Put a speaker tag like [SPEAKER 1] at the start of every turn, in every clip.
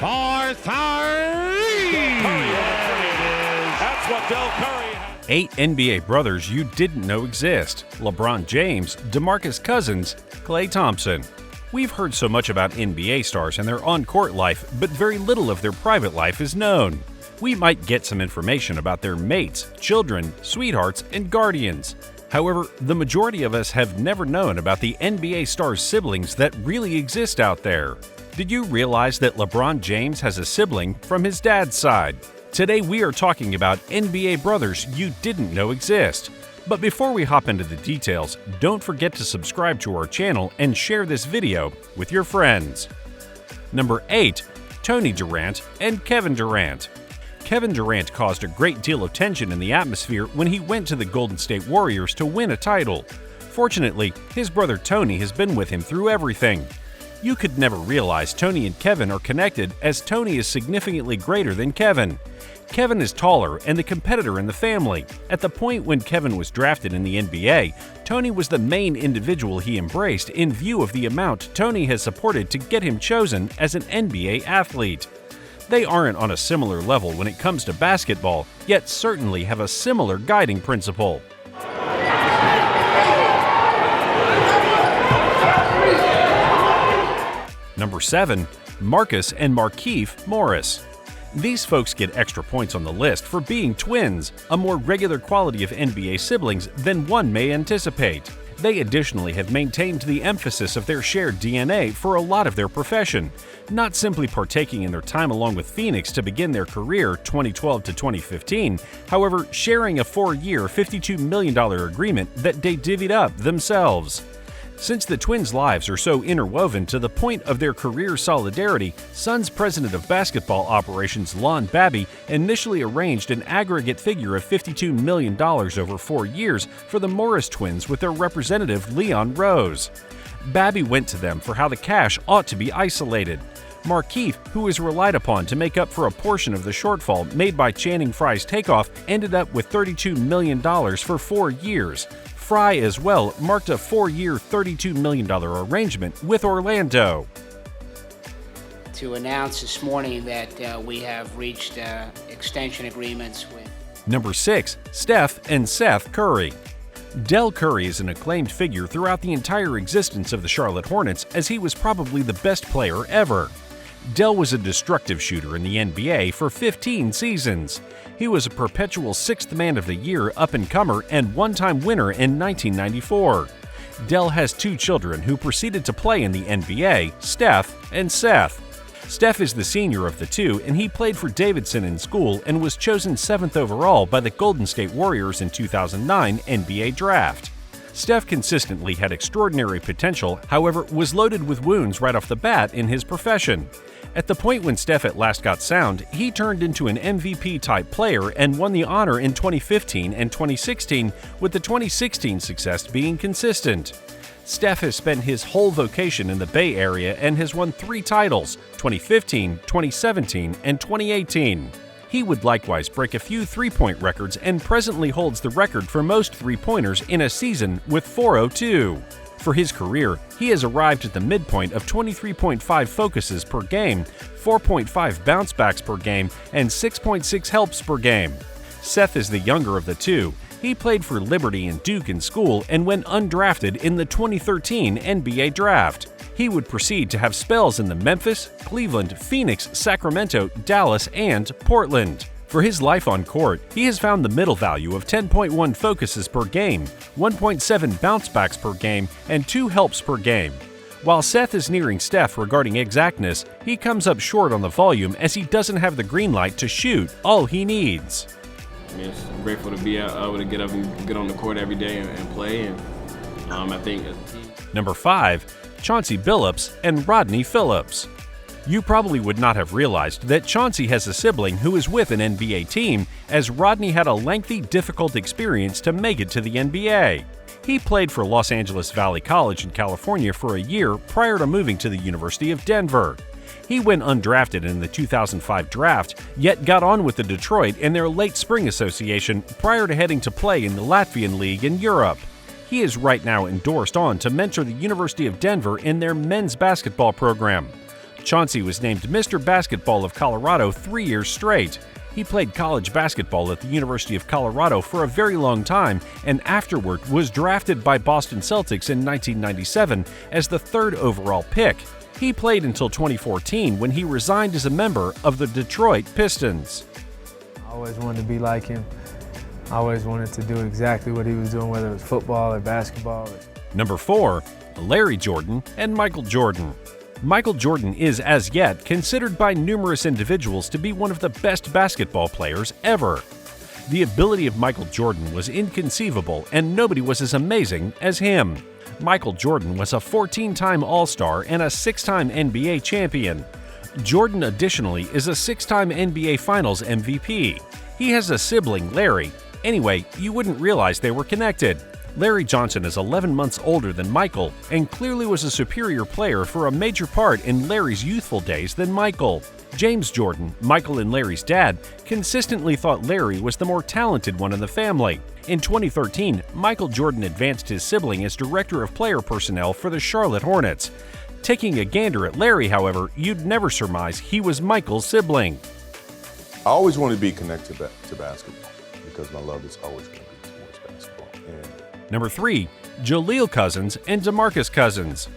[SPEAKER 1] for three.
[SPEAKER 2] That's what Del Curry has.
[SPEAKER 3] 8 NBA brothers you didn't know exist: LeBron James, DeMarcus Cousins, Klay Thompson. We've heard so much about NBA stars and their on-court life, but very little of their private life is known. We might get some information about their mates, children, sweethearts, and guardians. However, the majority of us have never known about the NBA stars' siblings that really exist out there. Did you realize that LeBron James has a sibling from his dad's side? Today we are talking about NBA brothers you didn't know exist. But before we hop into the details, don't forget to subscribe to our channel and share this video with your friends. Number 8. Tony Durant and Kevin Durant. Kevin Durant caused a great deal of tension in the atmosphere when he went to the Golden State Warriors to win a title. Fortunately, his brother Tony has been with him through everything. You could never realize Tony and Kevin are connected, as Tony is significantly greater than Kevin. Kevin is taller and the competitor in the family. At the point when Kevin was drafted in the NBA, Tony was the main individual he embraced in view of the amount Tony has supported to get him chosen as an NBA athlete. They aren't on a similar level when it comes to basketball, yet certainly have a similar guiding principle. Number 7. Marcus and Markieff Morris. These folks get extra points on the list for being twins, a more regular quality of NBA siblings than one may anticipate. They additionally have maintained the emphasis of their shared DNA for a lot of their profession, not simply partaking in their time along with Phoenix to begin their career 2012 to 2015, however, sharing a 4-year, $52 million agreement that they divvied up themselves. Since the twins' lives are so interwoven to the point of their career solidarity, Suns president of basketball operations Lon Babby initially arranged an aggregate figure of $52 million over 4 years for the Morris twins with their representative Leon Rose. Babby went to them for how the cash ought to be isolated. Markieff, who was relied upon to make up for a portion of the shortfall made by Channing Frye's takeoff, ended up with $32 million for 4 years. Frye as well marked a 4-year, $32 million arrangement with Orlando.
[SPEAKER 4] To announce this morning that we have reached extension agreements with
[SPEAKER 3] Number 6. Steph and Seth Curry. Del Curry is an acclaimed figure throughout the entire existence of the Charlotte Hornets, as he was probably the best player ever. Del was a destructive shooter in the NBA for 15 seasons. He was a perpetual 6th Man of the Year up-and-comer and one-time winner in 1994. Del has 2 children who proceeded to play in the NBA, Steph and Seth. Steph is the senior of the two, and he played for Davidson in school and was chosen 7th overall by the Golden State Warriors in 2009 NBA Draft. Steph consistently had extraordinary potential, however, was loaded with wounds right off the bat in his profession. At the point when Steph at last got sound, he turned into an MVP-type player and won the honor in 2015 and 2016, with the 2016 success being consistent. Steph has spent his whole vocation in the Bay Area and has won 3 titles, 2015, 2017, and 2018. He would likewise break a few three-point records and presently holds the record for most three-pointers in a season with 402. For his career, he has arrived at the midpoint of 23.5 focuses per game, 4.5 bounce backs per game, and 6.6 helps per game. Seth is the younger of the two. He played for Liberty and Duke in school and went undrafted in the 2013 NBA Draft. He would proceed to have spells in the Memphis, Cleveland, Phoenix, Sacramento, Dallas, and Portland. For his life on court, he has found the middle value of 10.1 focuses per game, 1.7 bounce backs per game, and 2 helps per game. While Seth is nearing Steph regarding exactness, he comes up short on the volume as he doesn't have the green light to shoot all he needs.
[SPEAKER 5] I mean, it's grateful to be able to get up and get on the court every day and play. And I think as a team.
[SPEAKER 3] Number 5. Chauncey Billups and Rodney Phillips. You probably would not have realized that Chauncey has a sibling who is with an NBA team, as Rodney had a lengthy, difficult experience to make it to the NBA. He played for Los Angeles Valley College in California for a year prior to moving to the University of Denver. He went undrafted in the 2005 draft, yet got on with the Detroit in their late spring association prior to heading to play in the Latvian League in Europe. He is right now endorsed on to mentor the University of Denver in their men's basketball program. Chauncey was named Mr. Basketball of Colorado 3 years straight. He played college basketball at the University of Colorado for a very long time and afterward was drafted by Boston Celtics in 1997 as the 3rd overall pick. He played until 2014 when he resigned as a member of the Detroit Pistons.
[SPEAKER 2] I always wanted to be like him. I always wanted to do exactly what he was doing, whether it was football or basketball.
[SPEAKER 3] Number 4. Larry Jordan and Michael Jordan. Michael Jordan is, as yet, considered by numerous individuals to be one of the best basketball players ever. The ability of Michael Jordan was inconceivable, and nobody was as amazing as him. Michael Jordan was a 14-time All-Star and a 6-time NBA champion. Jordan additionally is a 6-time NBA Finals MVP. He has a sibling, Larry. Anyway, you wouldn't realize they were connected. Larry Johnson is 11 months older than Michael and clearly was a superior player for a major part in Larry's youthful days than Michael. James Jordan, Michael and Larry's dad, consistently thought Larry was the more talented one in the family. In 2013, Michael Jordan advanced his sibling as director of player personnel for the Charlotte Hornets. Taking a gander at Larry, however, you'd never surmise he was Michael's sibling.
[SPEAKER 6] I always wanted to be connected to basketball because my love is always going to be towards basketball.
[SPEAKER 3] Number 3. Jaleel Cousins and DeMarcus Cousins.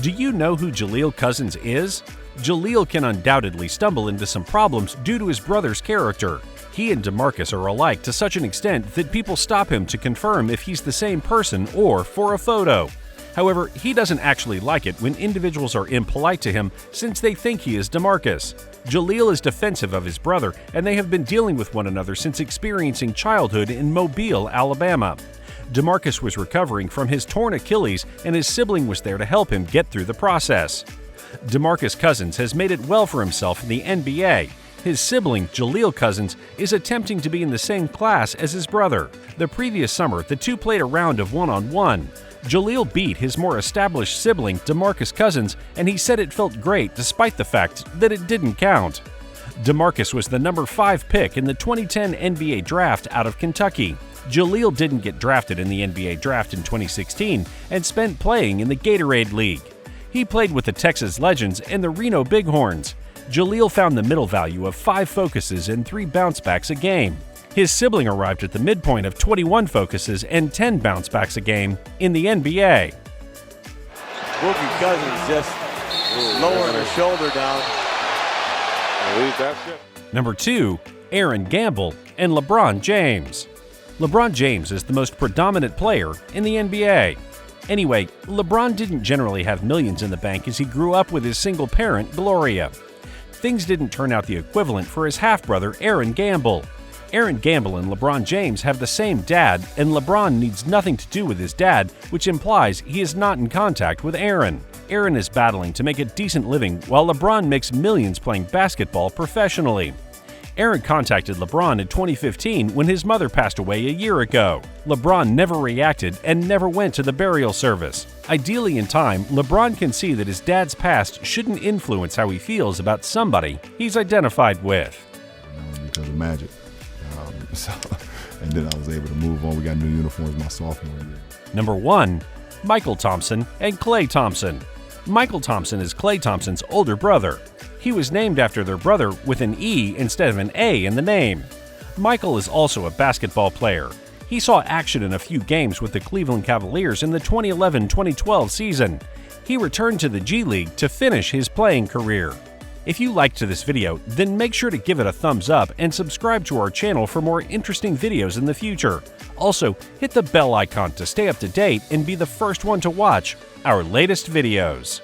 [SPEAKER 3] Do you know who Jaleel Cousins is? Jaleel can undoubtedly stumble into some problems due to his brother's character. He and DeMarcus are alike to such an extent that people stop him to confirm if he's the same person or for a photo. However, he doesn't actually like it when individuals are impolite to him since they think he is DeMarcus. Jaleel is defensive of his brother, and they have been dealing with one another since experiencing childhood in Mobile, Alabama. DeMarcus was recovering from his torn Achilles, and his sibling was there to help him get through the process. DeMarcus Cousins has made it well for himself in the NBA. His sibling, Jaleel Cousins, is attempting to be in the same class as his brother. The previous summer, the two played a round of one-on-one. Jaleel beat his more established sibling, DeMarcus Cousins, and he said it felt great despite the fact that it didn't count. DeMarcus was the number 5 pick in the 2010 NBA draft out of Kentucky. Jaleel didn't get drafted in the NBA draft in 2016 and spent playing in the Gatorade League. He played with the Texas Legends and the Reno Bighorns. Jaleel found the middle value of 5 focuses and 3 bounce-backs a game. His sibling arrived at the midpoint of 21 focuses and 10 bounce-backs a game in the NBA.
[SPEAKER 7] Boogie Cousins just lowering her shoulder down.
[SPEAKER 3] Number 2. Aaron Gamble and LeBron James. LeBron James is the most predominant player in the NBA. Anyway, LeBron didn't generally have millions in the bank as he grew up with his single parent, Gloria. Things didn't turn out the equivalent for his half-brother, Aaron Gamble. Aaron Gamble and LeBron James have the same dad, and LeBron needs nothing to do with his dad, which implies he is not in contact with Aaron. Aaron is battling to make a decent living while LeBron makes millions playing basketball professionally. Aaron contacted LeBron in 2015 when his mother passed away a year ago. LeBron never reacted and never went to the burial service. Ideally in time, LeBron can see that his dad's past shouldn't influence how he feels about somebody he's identified with.
[SPEAKER 8] Because of Magic. And then I was able to move on. We got new uniforms my sophomore year.
[SPEAKER 3] Number 1. Michael Thompson and Klay Thompson. Michael Thompson is Klay Thompson's older brother. He was named after their brother with an E instead of an A in the name. Michael is also a basketball player. He saw action in a few games with the Cleveland Cavaliers in the 2011-2012 season. He returned to the G League to finish his playing career. If you liked this video, then make sure to give it a thumbs up and subscribe to our channel for more interesting videos in the future. Also, hit the bell icon to stay up to date and be the first one to watch our latest videos.